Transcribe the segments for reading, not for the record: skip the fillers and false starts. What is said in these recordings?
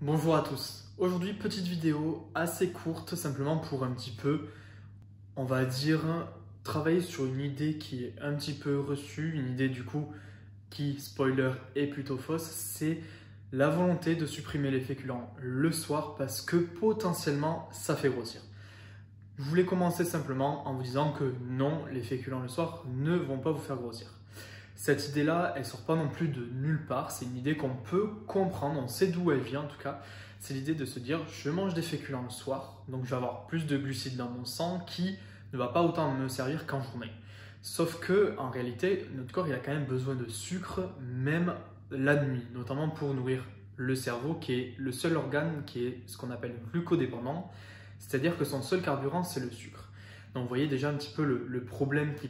Bonjour à tous. Aujourd'hui, petite vidéo assez courte, simplement pour un petit peu, on va dire, travailler sur une idée qui est un petit peu reçue, une idée du coup qui, spoiler, est plutôt fausse, c'est la volonté de supprimer les féculents le soir parce que potentiellement ça fait grossir. Je voulais commencer simplement en vous disant que non, les féculents le soir ne vont pas vous faire grossir. Cette idée-là, elle sort pas non plus de nulle part, c'est une idée qu'on peut comprendre, on sait d'où elle vient en tout cas. C'est l'idée de se dire, je mange des féculents le soir, donc je vais avoir plus de glucides dans mon sang qui ne va pas autant me servir qu'en journée. Sauf que, en réalité, notre corps il a quand même besoin de sucre, même la nuit, notamment pour nourrir le cerveau, qui est le seul organe qui est ce qu'on appelle glucodépendant, c'est-à-dire que son seul carburant c'est le sucre. Donc vous voyez déjà un petit peu le problème qui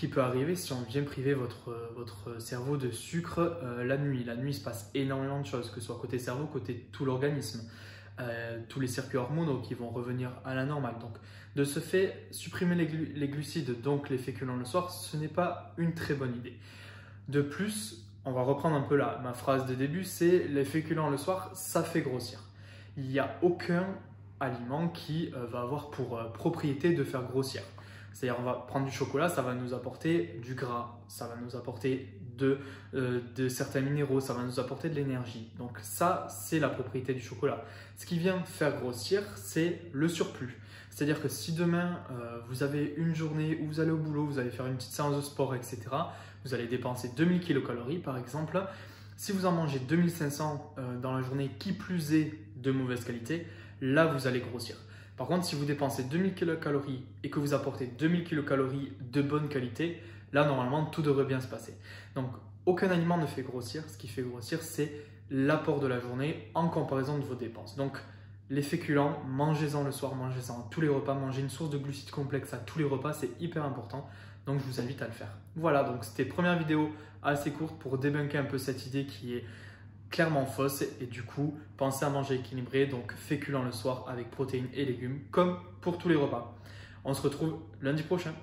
peut arriver si on vient priver votre cerveau de sucre la nuit. La nuit, il se passe énormément de choses, que ce soit côté cerveau, côté tout l'organisme. Tous les circuits hormonaux qui vont revenir à la normale. Donc, de ce fait, supprimer les glucides, donc les féculents le soir, ce n'est pas une très bonne idée. De plus, on va reprendre un peu ma phrase de début, c'est les féculents le soir, ça fait grossir. Il n'y a aucun aliment qui va avoir pour propriété de faire grossir. C'est-à-dire, on va prendre du chocolat, ça va nous apporter du gras, ça va nous apporter de certains minéraux, ça va nous apporter de l'énergie. Donc ça, c'est la propriété du chocolat. Ce qui vient faire grossir, c'est le surplus. C'est-à-dire que si demain, vous avez une journée où vous allez au boulot, vous allez faire une petite séance de sport, etc., vous allez dépenser 2000 kilocalories par exemple. Si vous en mangez 2500 dans la journée, qui plus est de mauvaise qualité, là, vous allez grossir. Par contre, si vous dépensez 2000 kilocalories et que vous apportez 2000 kilocalories de bonne qualité, là, normalement, tout devrait bien se passer. Donc, aucun aliment ne fait grossir. Ce qui fait grossir, c'est l'apport de la journée en comparaison de vos dépenses. Donc, les féculents, mangez-en le soir, mangez-en à tous les repas, mangez une source de glucides complexes à tous les repas, c'est hyper important. Donc, je vous invite à le faire. Voilà, donc c'était première vidéo assez courte pour débunker un peu cette idée qui est clairement fausse et du coup, pensez à manger équilibré, donc féculents le soir avec protéines et légumes comme pour tous les repas. On se retrouve lundi prochain.